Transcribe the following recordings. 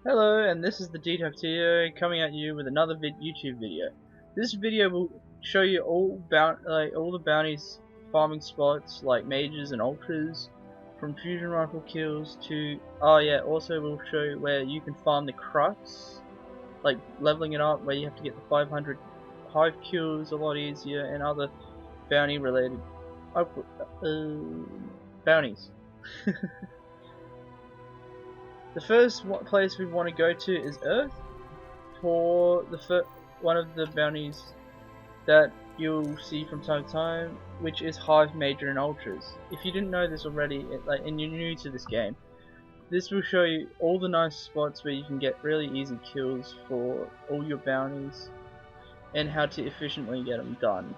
Hello, and this is the Detectio coming at you with another YouTube video. This video will show you all the bounties farming spots like mages and ultras, from fusion rifle kills to also we'll show you where you can farm the crux, like leveling it up where you have to get the 500 hive kills a lot easier, and other bounty related bounties. The first place we want to go to is Earth for one of the bounties that you'll see from time to time, which is Hive, Major, and Ultras. If you didn't know this already, and you're new to this game, this will show you all the nice spots where you can get really easy kills for all your bounties, and how to efficiently get them done.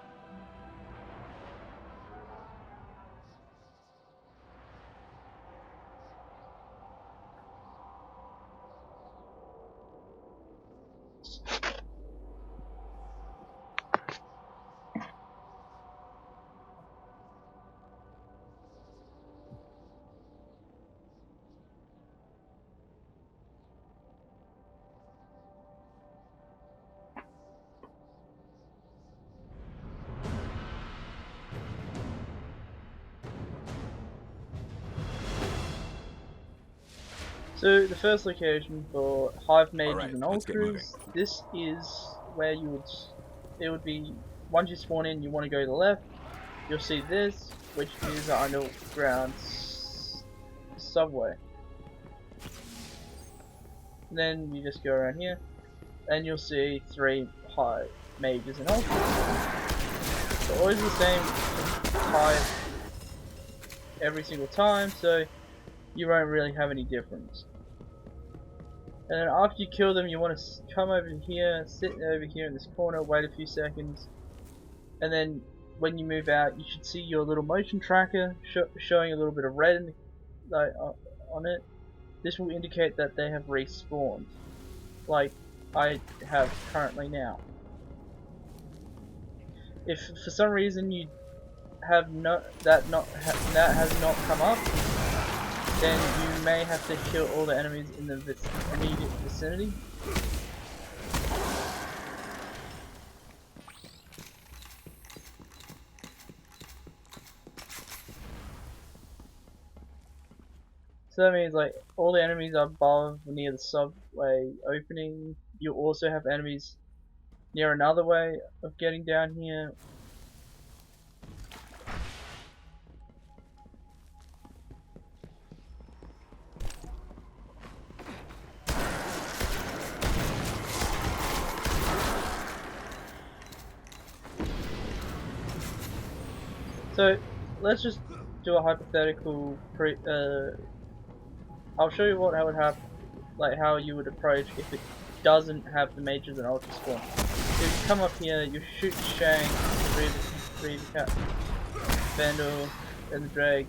So the first location for Hive, Mages, and Ultras, this is where it would be, once you spawn in, you want to go to the left, you'll see this, which is the underground subway. And then you just go around here, and you'll see 3 Hive, Mages, and Ultras. So always the same Hive every single time, so you won't really have any difference. And then after you kill them, you want to come over here, sit over here in this corner, wait a few seconds, and then when you move out, you should see your little motion tracker showing a little bit of red on it. This will indicate that they have respawned, like I have currently now. If for some reason you have that has not come up, then you may have to kill all the enemies in the immediate vicinity. So that means like all the enemies are above near the subway opening. You also have enemies near another way of getting down here. So let's just do a hypothetical I'll show you how it would happen, like how you would approach if it doesn't have the mages and ultras spawn. So you come up here, you shoot Shang, Reaver, Vandal, and the Drag.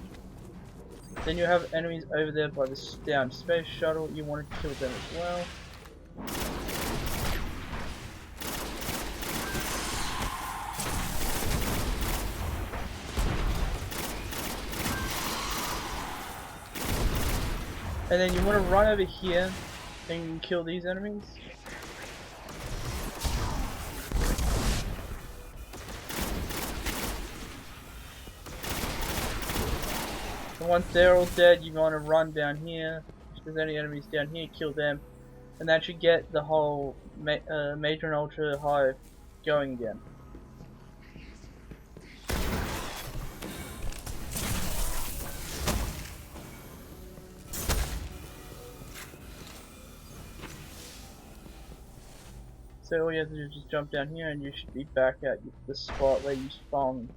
Then you have enemies over there by the down space shuttle. You want to kill them as well. And then you want to run over here and kill these enemies. And once they're all dead, you want to run down here. If there's any enemies down here, kill them. And that should get the whole Major and Ultra Hive going again. So all you have to do is just jump down here and you should be back at the spot where you spawned.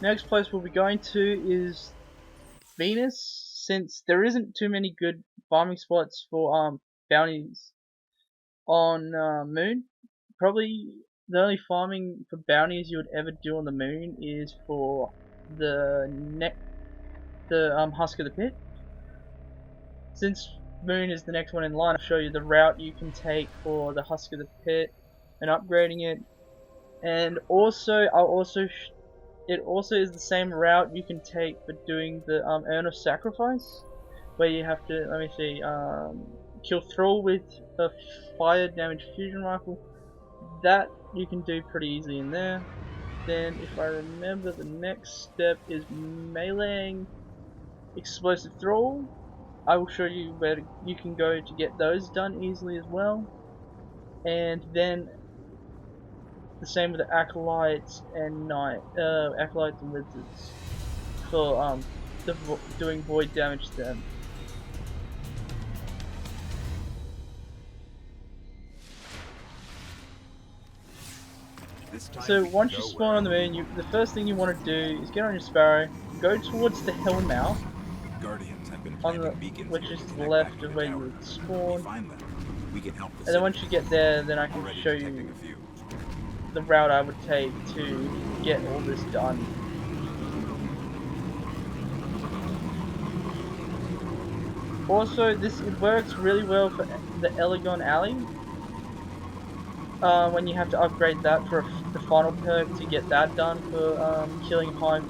Next place we'll be going to is Venus, since there isn't too many good farming spots for bounties on Moon. Probably the only farming for bounties you would ever do on the Moon is for the husk of the pit. Since moon is the next one in line. I'll show you the route you can take for the husk of the pit and upgrading it. And also, it also is the same route you can take for doing the urn of sacrifice, where you have to, let me see, kill Thrall with a fire damage fusion rifle. That you can do pretty easily in there. Then, if I remember, the next step is meleeing explosive Thrall. I will show you where you can go to get those done easily as well. And then the same with the acolytes and acolytes and wizards for doing void damage to them. So once you spawn on the moon, the first thing you want to do is get on your Sparrow, go towards the hell mouth, which is to the left of where you would spawn. And then once you get there, then I can show you the route I would take to get all this done. Also, it works really well for the Elegon Alley. When you have to upgrade that for the final perk to get that done for killing Hive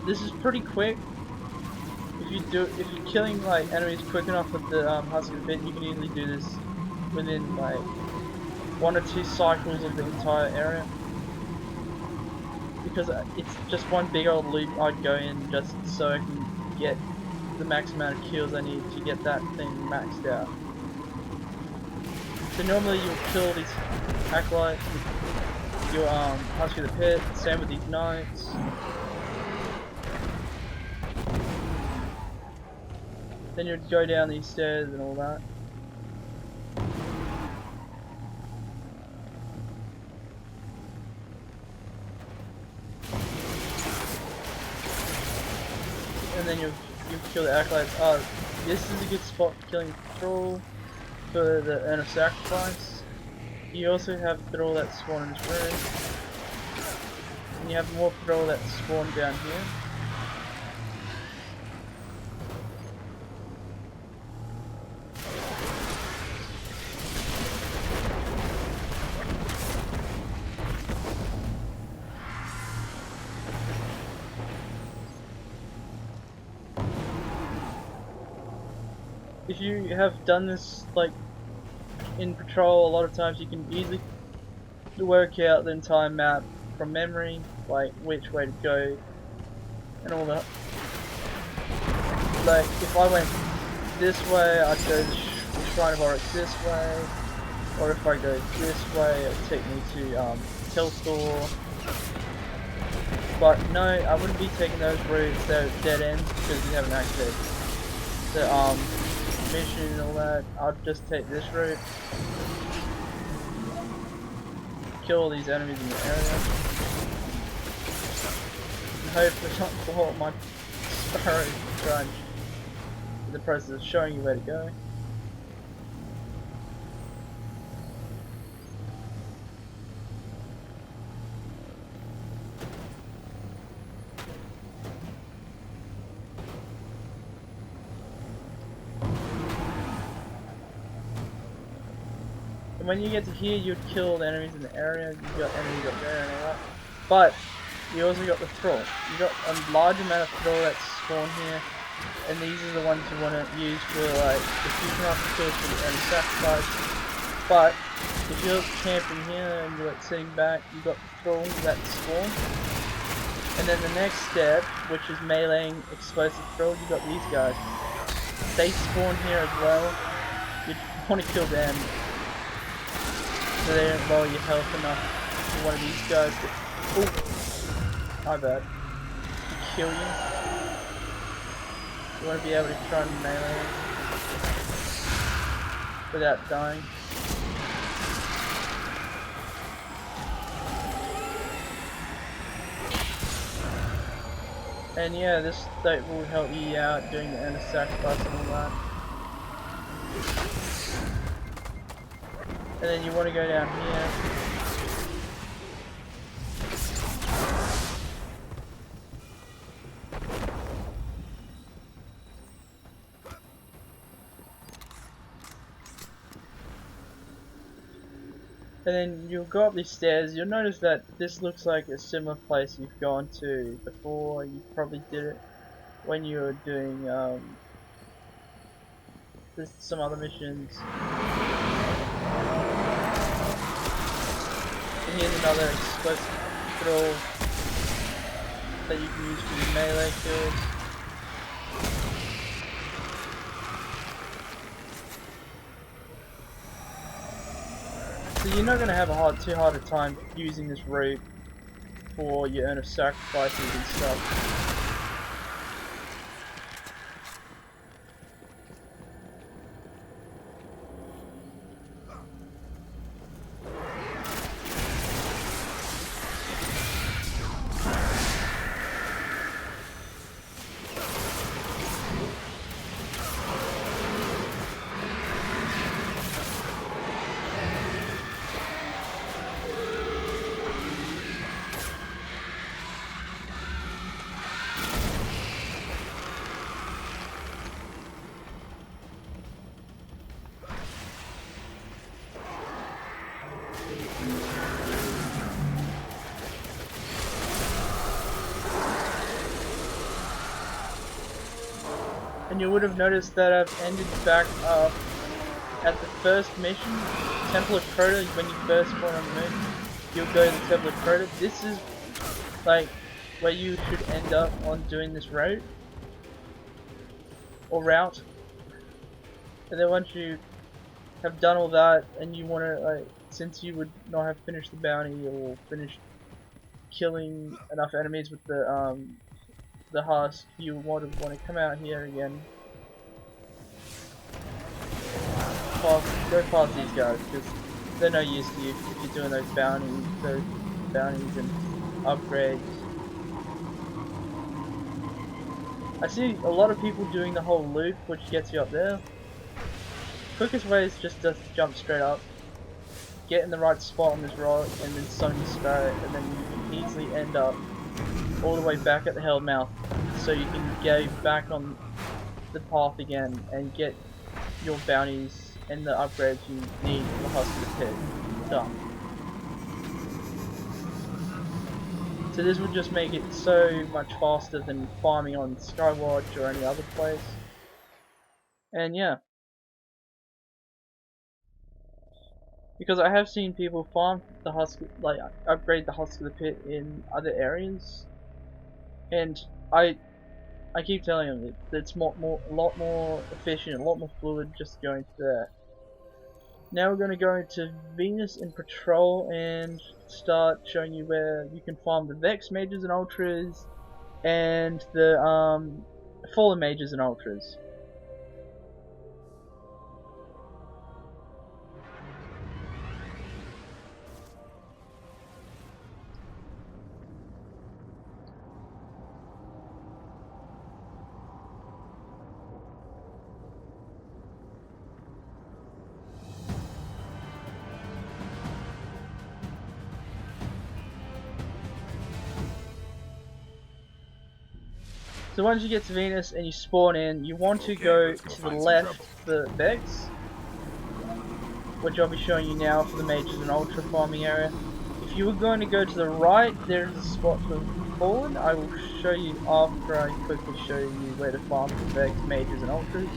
This is pretty quick. If you're killing like enemies quick enough with the husk of the pit, you can easily do this within like 1 or 2 cycles of the entire area. Because it's just one big old loop I'd go in just so I can get the max amount of kills I need to get that thing maxed out. So normally you'll kill these acolytes with your husk of the pit, same with these knights. Then you'd go down these stairs and all that. And then you kill the acolytes. Oh, this is a good spot for killing Thrall for the urn of sacrifice. You also have Thrall that spawn in this room. And you have more Thrall that spawn down here. If you have done this like in patrol, a lot of times you can easily work out the entire map from memory, like which way to go and all that. Like if I went this way, I'd go the Shrine of Oryx this way, or if I go this way, it'll take me to Telthor. But no, I wouldn't be taking those routes. They're dead ends because you haven't activated the mission and all that. I'll just take this route, kill all these enemies in the area, and hopefully not blow my Sparrow trying in the process of showing you where to go. And when you get to here, you'd kill the enemies in the area. You've got enemies up there and all that. But you also got the Thrall. You got a large amount of Thrall that spawn here, and these are the ones you want to use for like the fusion rifle kills for the urn of sacrifice. But if you're camping here and you're like sitting back, you got the Thrall that spawn. And then the next step, which is meleeing explosive Thrall, you got these guys. They spawn here as well. You want to kill them, so they don't lower your health enough for one of these guys to, oh, my bad, to kill you. You want to be able to try and melee without dying. And yeah, this state will help you out doing the urn of sacrifice and all that. And then you want to go down here. And then you'll go up these stairs. You'll notice that this looks like a similar place you've gone to before. You probably did it when you were doing some other missions. And here's another explosive drill that you can use for your melee kills. So you're not going to have too hard a time using this route for your urn of sacrifices and stuff. And you would have noticed that I've ended back up at the first mission, Temple of Crota. When you first spawn on the moon, you'll go to the Temple of Crota. This is like where you should end up on doing this route or route. And then once you have done all that, and you want to, like, since you would not have finished the bounty or finished killing enough enemies with the husk, you want to come out here again. Go past these guys because they're no use to you if you're doing those bounties and upgrades. I see a lot of people doing the whole loop, which gets you up there. Quickest way is just to jump straight up, get in the right spot on this rock, and then summon your spirit, and then you can easily end up all the way back at the hell mouth, so you can go back on the path again and get your bounties and the upgrades you need for the husk of the pit done. So this would just make it so much faster than farming on Skywatch or any other place. And yeah, because I have seen people farm the husk, like upgrade the husk of the pit in other areas, and I keep telling them that it's a lot more efficient, a lot more fluid just going to there. Now we're going to go into Venus and Patrol and start showing you where you can farm the Vex Mages and Ultras and the Fallen Mages and Ultras. So once you get to Venus and you spawn in, you want to go to the left for Vex, which I'll be showing you now for the Mages and Ultra farming area. If you were going to go to the right, there's a spot for Fallen. I will show you after I quickly show you where to farm for Vex, Mages and Ultras.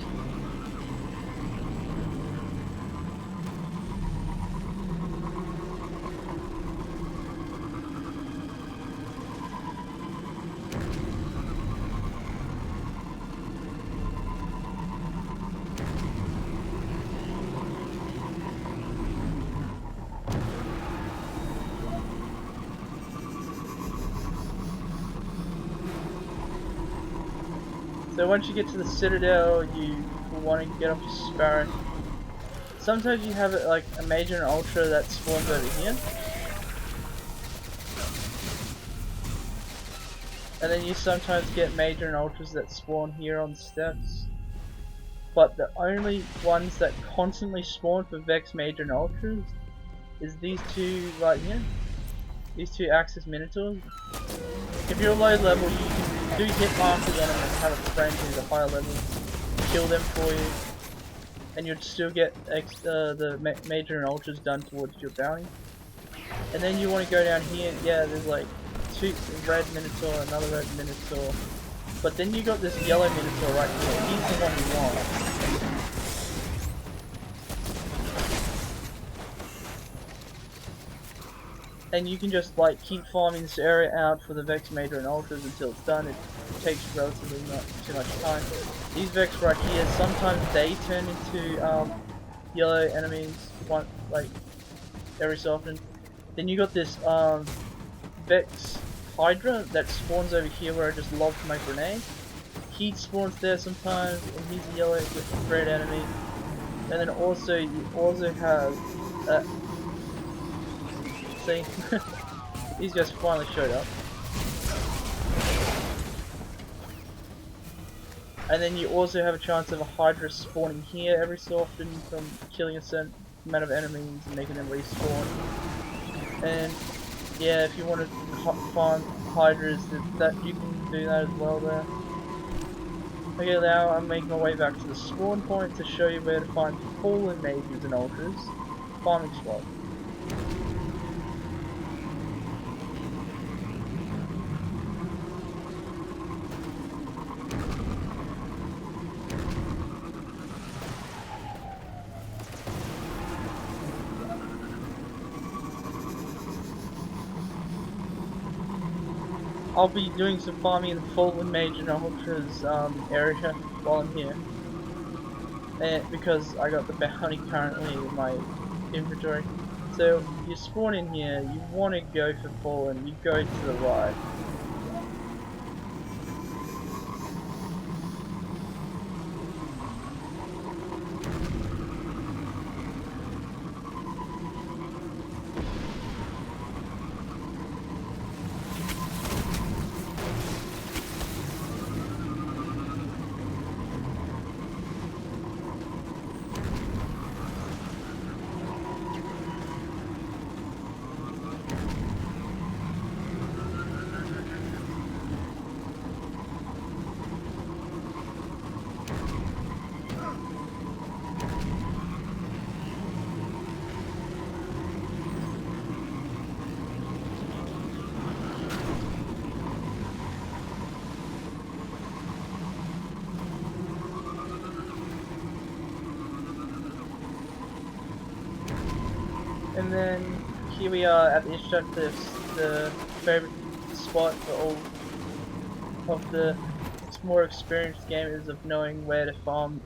So once you get to the Citadel, you will want to get off your Sparrow. Sometimes you have it like a Major and Ultra that spawns over here. And then you sometimes get Major and Ultras that spawn here on the steps. But the only ones that constantly spawn for Vex, Major and Ultras is these two right here. These two Axis Minotaurs. If you're low level, you can do hit markers on them and have a friend who's a higher level kill them for you. and you'd still get the major and ultras done towards your bounty. And then you want to go down here, yeah, there's like two red Minotaur, another red Minotaur, but then you got this yellow Minotaur right here. He's the one you want. And you can just like keep farming this area out for the Vex Major and Ultras until it's done. It takes relatively not too much time. These Vex right here, sometimes they turn into yellow enemies, like every so often. Then you got this Vex Hydra that spawns over here where I just lobs my grenade. He spawns there sometimes, and he's a yellow with red enemy. And then also you also have see, he's just finally showed up. And then you also have a chance of a Hydra spawning here every so often from killing a certain amount of enemies and making them respawn. And yeah, if you want to farm Hydras, that you can do that as well there. Okay, now I'm making my way back to the spawn point to show you where to find fallen mages and ultras. Farming spot. I'll be doing some farming in the Fallen Mage and Ultras area while I'm here. And because I got the bounty currently in my inventory. So you spawn in here, you want to go for Fallen, you go to the right. And then here we are at the Instructives, the favorite spot for all of the more experienced gamers of knowing where to farm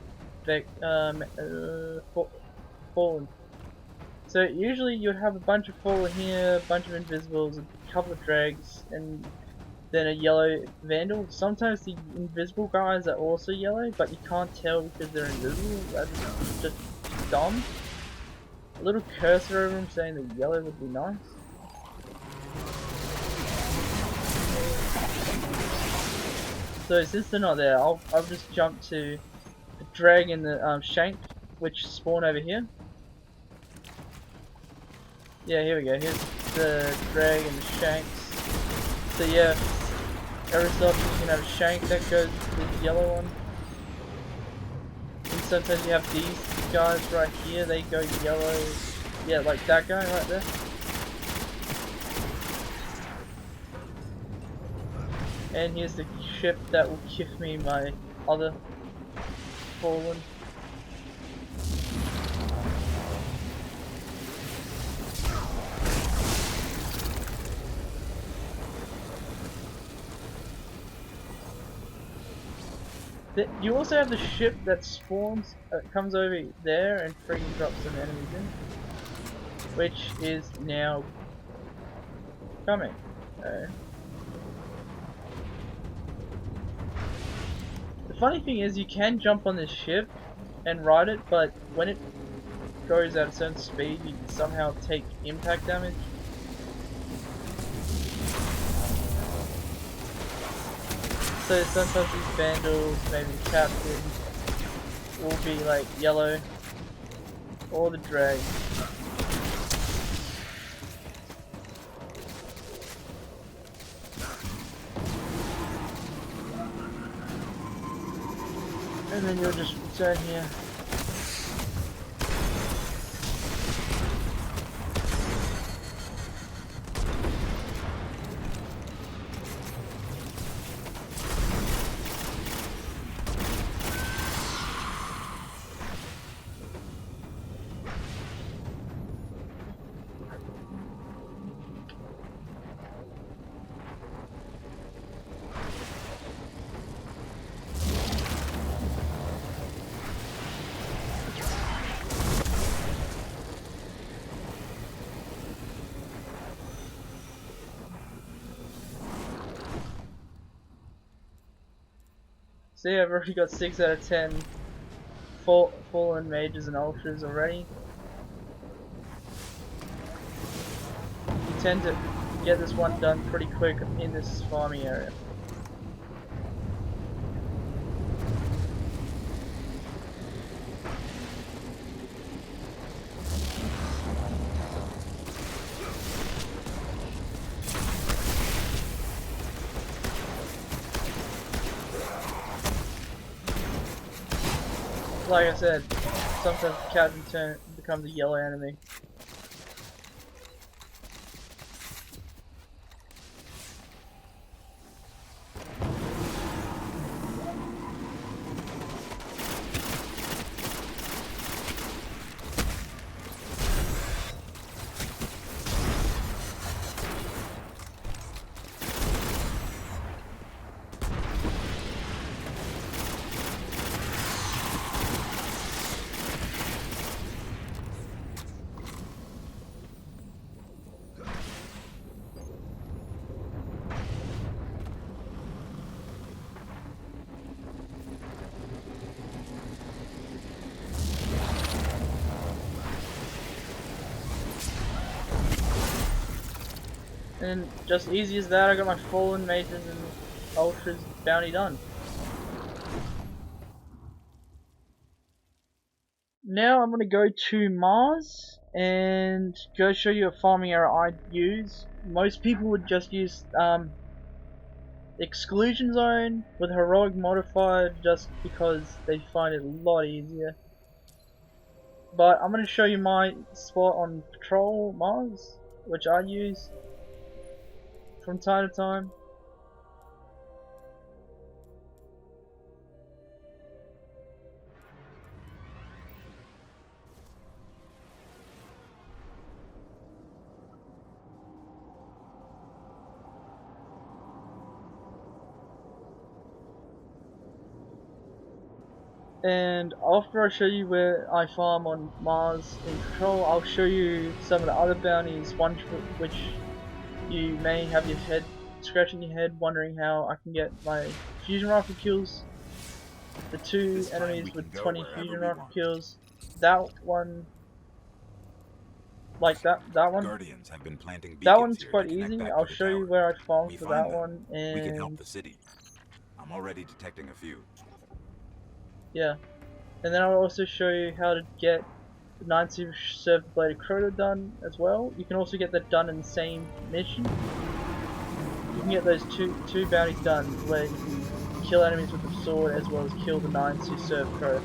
Fallen. So usually you'd have a bunch of Fallen here, a bunch of Invisibles, a couple of Dregs, and then a yellow Vandal. Sometimes the invisible guys are also yellow, but you can't tell because they're invisible. That's just dumb. A little cursor over him saying that yellow would be nice. So since they're not there, I'll just jump to the drag and the shank, which spawn over here. Yeah, here we go. Here's the drag and the shanks. So yeah, every so often you can have a shank that goes with the yellow one. And sometimes you have these guys right here, they go yellow. Yeah, like that guy right there. And here's the ship that will give me my other Fallen. You also have the ship that spawns, comes over there and freaking drops some enemies in, which is now coming. The funny thing is you can jump on this ship and ride it, but when it goes at a certain speed you can somehow take impact damage. So sometimes these vandals, maybe the captain, will be like yellow, or the drag. And then you'll just return here. See, I've already got 6 out of 10 fallen mages and ultras already. You tend to get this one done pretty quick in this farming area. Like I said, sometimes the captain becomes a yellow enemy. And just easy as that, I got my fallen mages and ultras bounty done. Now I'm gonna go to Mars and go show you a farming area I'd use. Most people would just use Exclusion Zone with Heroic Modifier just because they find it a lot easier. But I'm gonna show you my spot on Patrol Mars, which I use from time to time. And after I show you where I farm on Mars in Patrol, I'll show you some of the other bounties, one which you may have your head scratching your head wondering how I can get my fusion rifle kills. The 2 enemies with 20 fusion rifle kills. That one, like that one. Guardians have been planting That beacons one's here quite to connect easy. back I'll to the show you tower. where I farm We for find that them, one, we can help and the city. I'm already detecting a few. yeah. And then I'll also show you how to get the 90 Server Bladed Crota done as well. You can also get that done in the same mission. You can get those two bounties done where you kill enemies with the sword as well as kill the 90 Server Crota.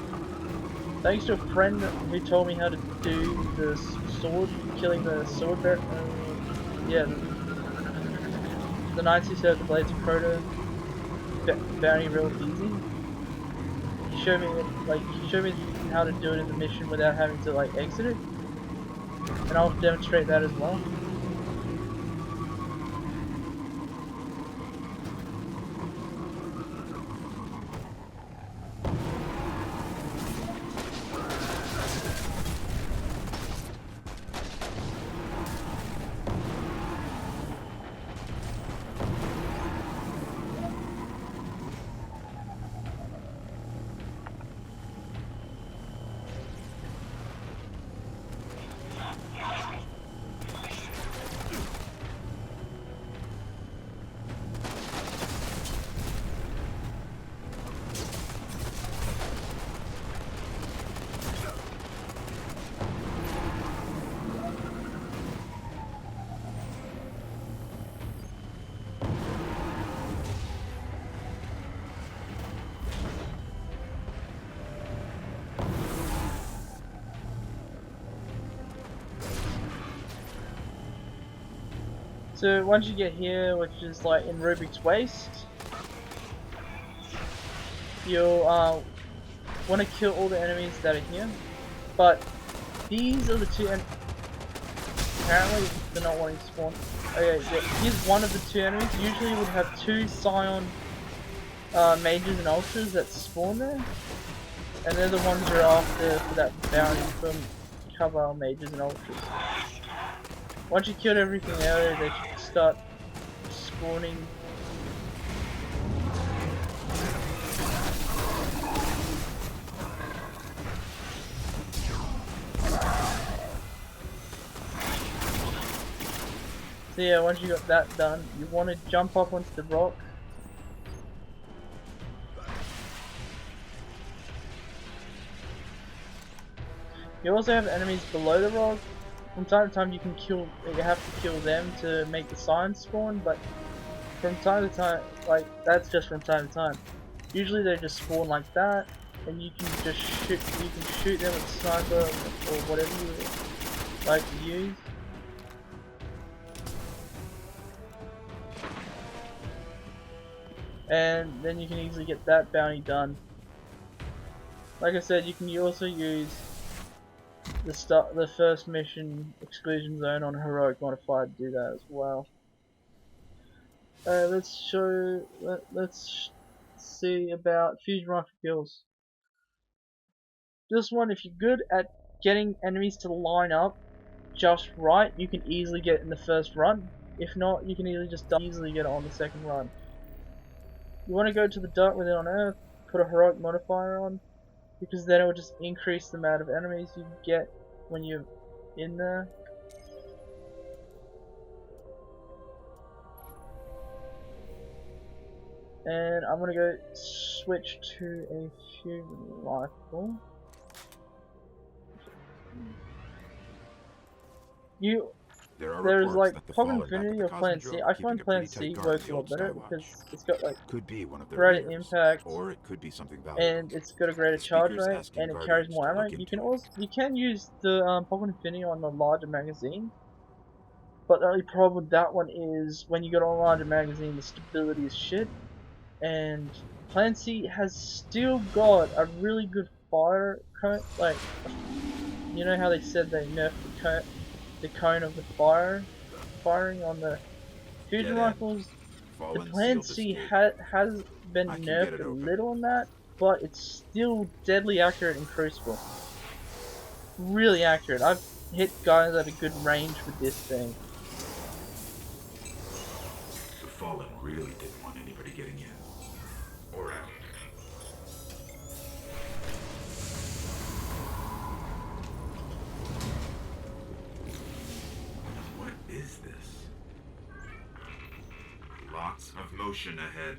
Thanks to a friend who told me how to do the sword, killing the sword bear, yeah, the 90 Server Blades of Crota bounty real easy. He showed me how to do it in the mission without having to like exit it, and I'll demonstrate that as well. So once you get here, which is like in Rubik's Waste, you'll want to kill all the enemies that are here. But these are the 2 apparently they're not wanting to spawn. Okay, yeah, here's one of the 2 enemies. Usually you would have 2 Scion mages and ultras that spawn there. And they're the ones you're after for that bounty from cover mages and ultras. Once you killed everything else, they should start spawning. So yeah, once you got that done, you want to jump up onto the rock. You also have enemies below the rock. From time to time you have to kill them to make the signs spawn, but from time to time, like, that's just from time to time. Usually they just spawn like that, and you can just shoot them with sniper or whatever you like to use. And then you can easily get that bounty done. Like I said, you can also use the first mission exclusion zone on heroic modified to do that as well. Let's see about fusion rifle kills. This one, if you're good at getting enemies to line up just right, you can easily get it in the first run. If not, you can easily get it on the second run. You want to go to the Dark Within on Earth, put a heroic modifier on, because then it will just increase the amount of enemies you get when you're in there. And I'm gonna go switch to a fusion rifle. There's like Pog Infinity or Plan C. I find Plan C works a lot better because it's got like greater impact, or it could be something valuable. And it's got a greater charge rate, and it carries more ammo. You can use the Pog Infinity on the larger magazine, but the only problem with that one is when you got on a larger magazine, the stability is shit. And Plan C has still got a really good fire cone, like, you know how they said they nerfed the cone of the firing on the fusion rifles? The Plan C has been nerfed a little on that, but it's still deadly accurate in Crucible. Really accurate. I've hit guys at a good range with this thing. The Fallen really didn't want anybody getting in or out. What is this? Lots of motion ahead.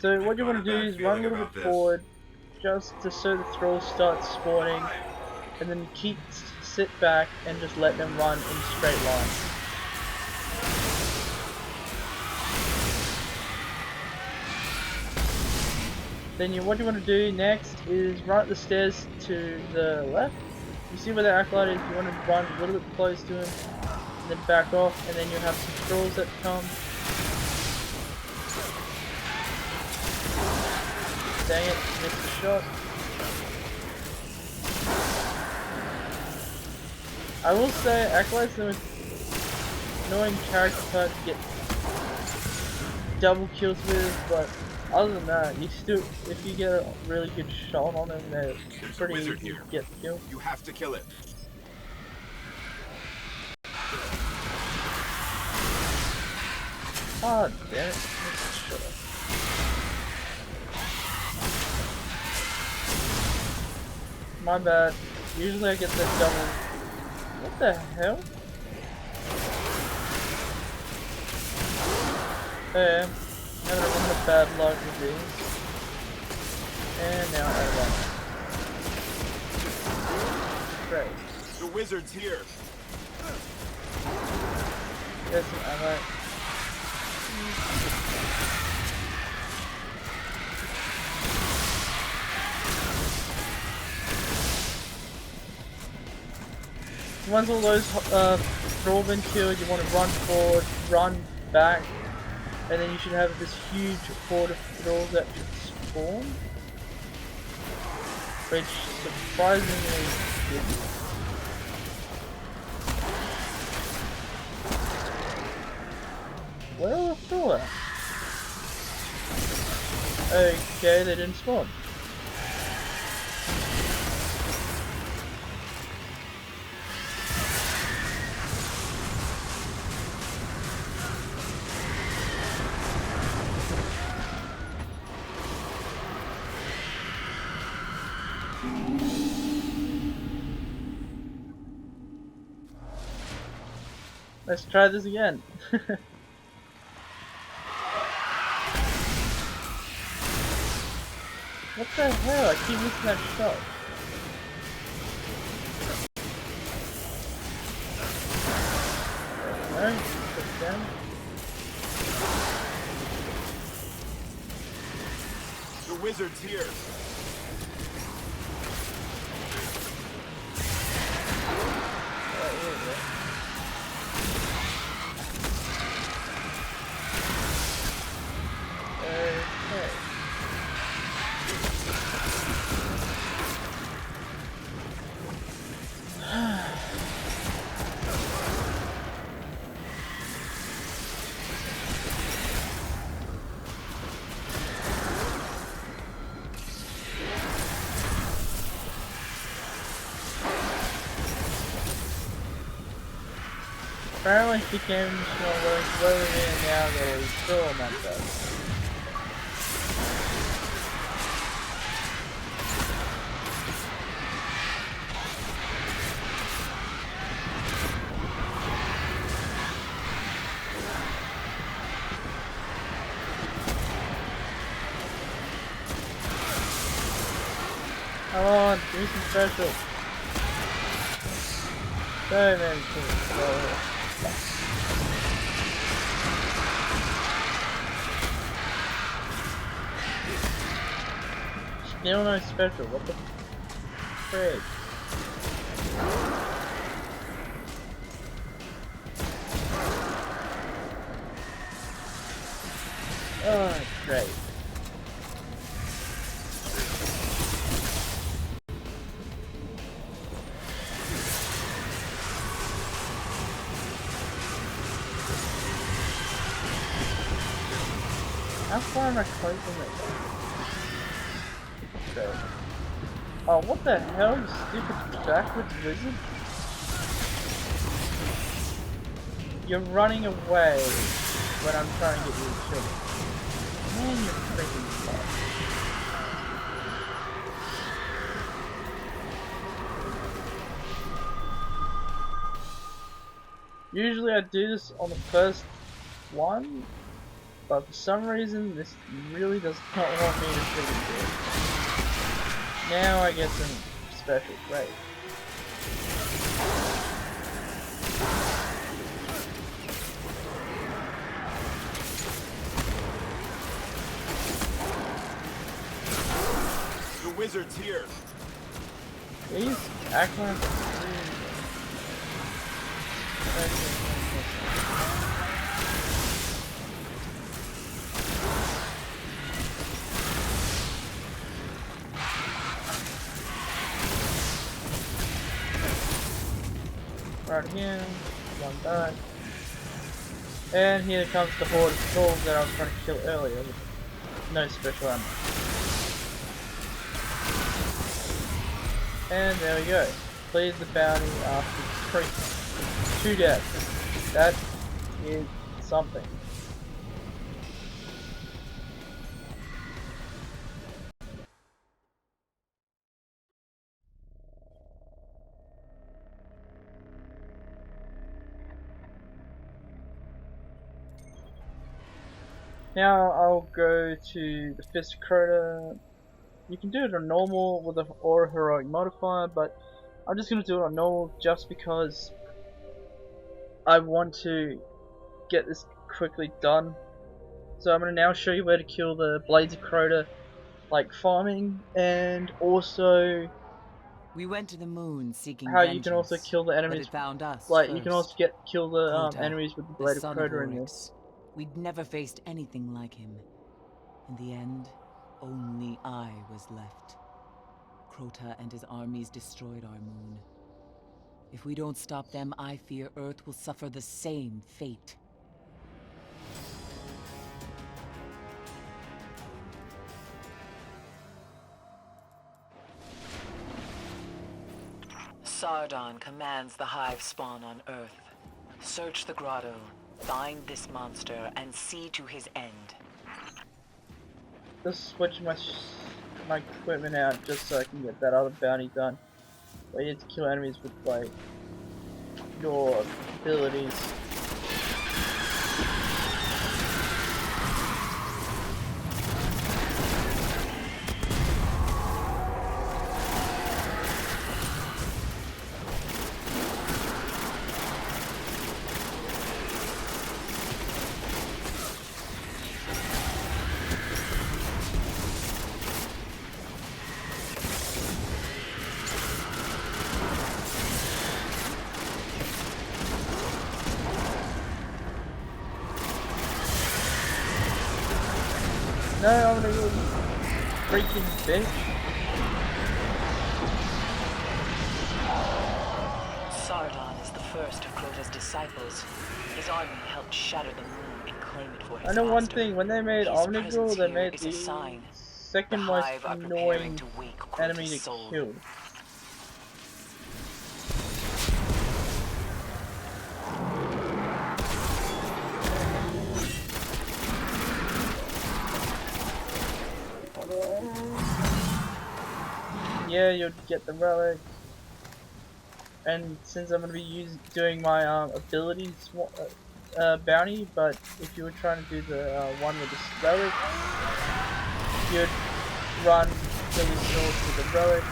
So what you want to do is run a little bit forward, just so the thralls start spawning, and then sit back and just let them run in a straight line. Then what you want to do next is run up the stairs to the left. You see where the acolyte is, you want to run a little bit close to him, and then back off, and then you'll have some thralls that come. Dang it, missed the shot. I will say, Acolyte's the most annoying character type to get double kills with, but other than that, if you get a really good shot on them, they're pretty easy to get the kill. You have to kill it. Ah, damn it. Shut up. My bad. Usually I get that double. What the hell? Hey, I'm having a little bad luck with these. And now out of that. Great. The wizard's here. There's some ammo. Once all those thrall been killed, you want to run forward, run back, and then you should have this huge horde of thralls that should spawn. Which surprisingly didn't. Where are the thrall at? Okay, they didn't spawn. Let's try this again. What the hell? I keep missing that shot. Alright, put it down. The wizard's here. Alright, here we go. Okay. Apparently he became going slowly and now they're still on that bed. Come on, do some special. So many things. Still no special, what the frig? Oh, great. How far am I closing it? Okay. Oh, what the hell, you stupid backwards wizard? You're running away when I'm trying to get you to kill me. Man, you're freaking slow. Usually I do this on the first one, but for some reason this really does not want me to freaking do it. Now I get some special, great. The wizard's here. These act like right here, one died. And here comes the horde of trolls that I was trying to kill earlier with no special ammo. And there we go. Cleared the bounty after 2 deaths. That is something. Now I'll go to the Fist Crota. You can do it on normal with or a heroic modifier, but I'm just going to do it on normal just because I want to get this quickly done. So I'm going to now show you where to kill the Blades of Crota, like farming, and also We went to the moon seeking how vengeance, you can also kill the but enemies. it found us Like first. you can also kill the Crota, enemies with the the Blade of son of Crota in Oryx. this. We'd never faced anything like him. In the end, only I was left. Crota and his armies destroyed our moon. If we don't stop them, I fear Earth will suffer the same fate. Sardon commands the hive spawn on Earth. Search the grotto, find this monster, and see to his end. Just switch my equipment out just so I can get that other bounty done. Where you have to kill enemies with like your abilities. No, I'm gonna go freaking bitch. Sardan is the first of Crota's disciples. His army helped shatter the moon and claim it for his I know one master. thing, when they made His presence Omnigirl, they here made is a the sign. The second most Hive are preparing annoying to wake enemy Crota's to soul. kill. Yeah, you'd get the relic. And since I'm going to be doing my abilities bounty, but if you were trying to do the one with the relic, you'd run, kill yourself with the relic.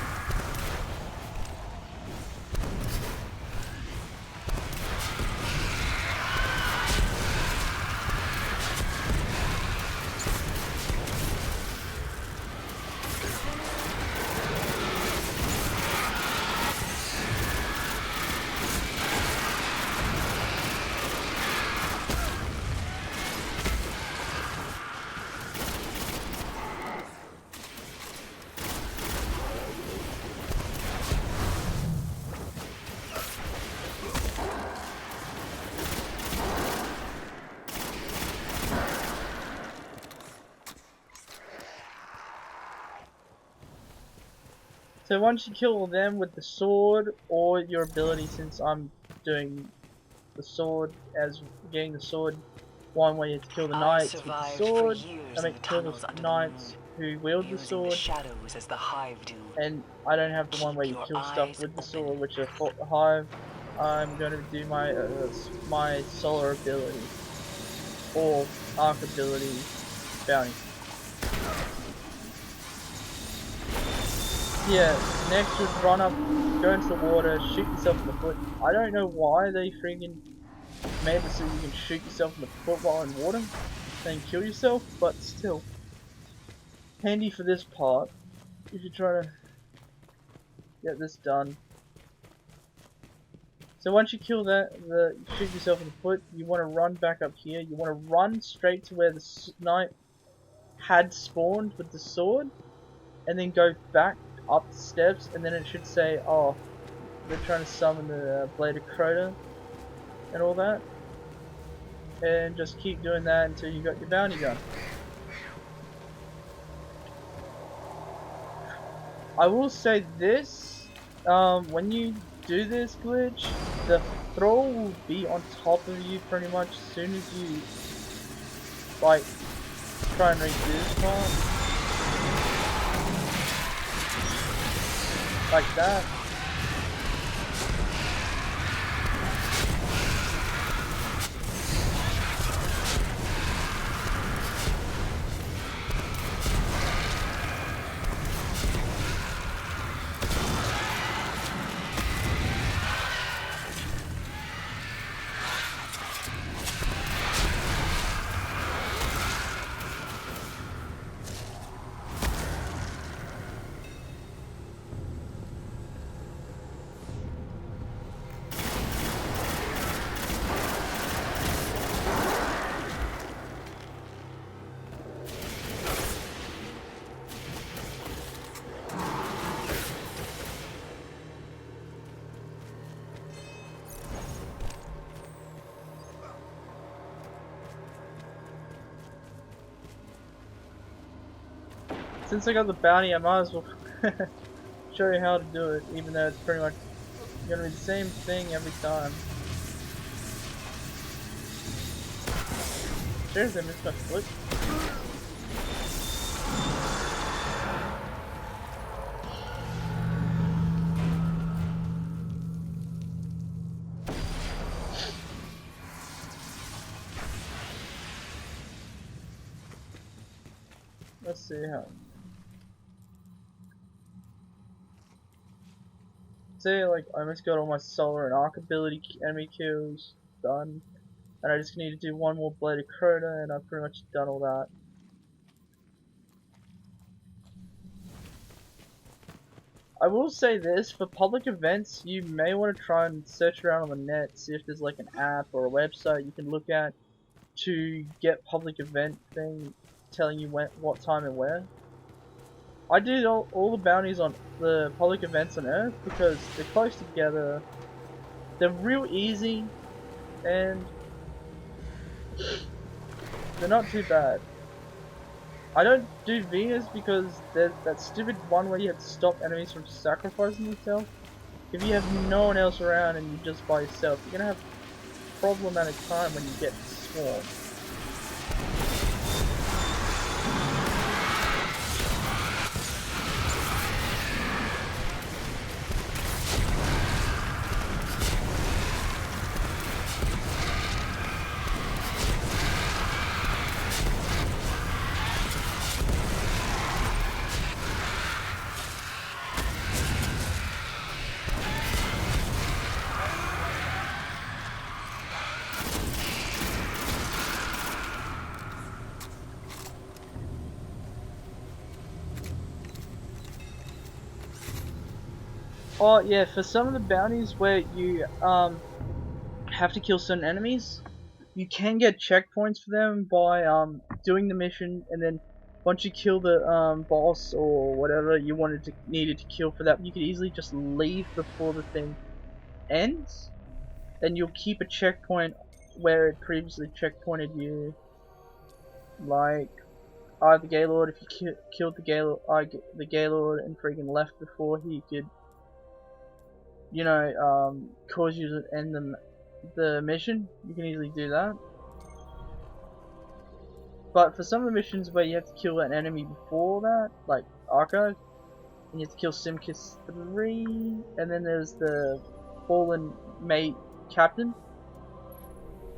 So once you kill them with the sword or your ability, since I'm doing the sword as getting the sword, one way is to kill the I knights with the survived for sword, years I in mean the kill the tunnels under the knights moon, who wield the using the sword, shadows as the Hive do. and I don't have the one where Keep you your kill stuff eyes with the open. sword, which are hive. I'm going to do my my solar ability or arc ability bounty. Yeah, next would run up, go into the water, shoot yourself in the foot. I don't know why they freaking made it so you can shoot yourself in the foot while in water, then kill yourself, but still. Handy for this part, if you try to get this done. So once you kill that, shoot yourself in the foot, you want to run back up here. You want to run straight to where the knight had spawned with the sword, and then go back up the steps, and then it should say, oh, they're trying to summon the Blade of Crota and all that. And just keep doing that until you got your bounty done. I will say this, when you do this glitch, the throw will be on top of you pretty much as soon as you, like, try and reach this part. Like that. Since I got the bounty, I might as well show you how to do it, even though it's pretty much gonna be the same thing every time. Seriously, I missed my foot. Let's see how. Say, like, I almost got all my solar and arc ability enemy kills done. And I just need to do one more Blade of Crota, and I've pretty much done all that. I will say this, for public events, you may want to try and search around on the net, see if there's like an app or a website you can look at to get public event thing telling you what time and where. I did all the bounties on the public events on Earth because they're close together, they're real easy, and they're not too bad. I don't do Venus because there's that stupid one where you have to stop enemies from sacrificing themselves. If you have no one else around and you're just by yourself, you're gonna have problematic time when you get swarmed. Oh yeah, for some of the bounties where you have to kill certain enemies, you can get checkpoints for them by doing the mission, and then once you kill the boss or whatever you needed to kill for that, you could easily just leave before the thing ends, and you'll keep a checkpoint where it previously checkpointed you. Like the Gaylord, if you killed the Gaylord and freaking left before he could, you know, cause you to end the mission, you can easily do that. But for some of the missions where you have to kill an enemy before that, like Archive, and you have to kill Simkis 3, and then there's the Fallen Mate Captain.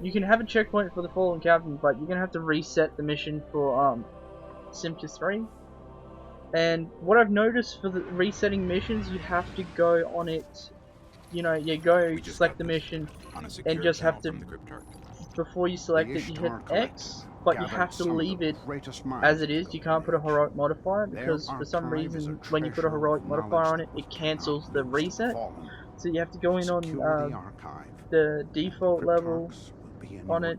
You can have a checkpoint for the Fallen Captain, but you're gonna have to reset the mission for Simkis 3. And what I've noticed for the resetting missions, you have to go on it. You know, you go select the mission, and just have to, before you select it, you hit X, but you have to leave it as it is. You can't put a heroic modifier, because for some reason when you put a heroic modifier on it, it cancels the reset. So you have to go in on the default level on it,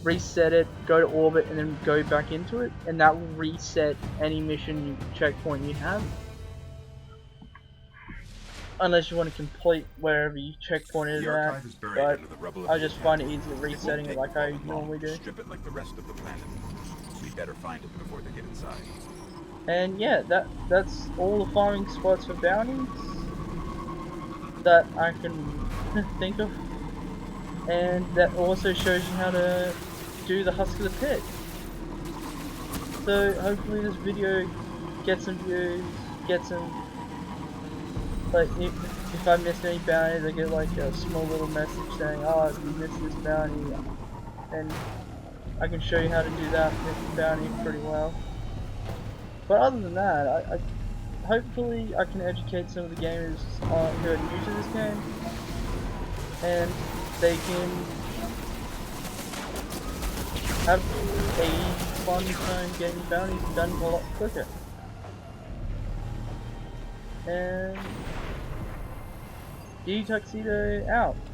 reset it, go to orbit, and then go back into it, and that will reset any mission checkpoint you have. Unless you want to complete wherever you checkpointed it at, but I just find it easier resetting it like I normally do. Strip it like the rest of the planet. We better find it before they get inside. And yeah, that's all the farming spots for bounties that I can think of. And that also shows you how to do the Husk of the Pit. So hopefully this video gets some views, gets some. Like, if I missed any bounties, I get like a small little message saying, oh, you missed this bounty, and I can show you how to do that bounty pretty well. But other than that, I hopefully I can educate some of the gamers who are new to this game, and they can have a fun time getting bounties done a lot quicker. And D Tuxedo out.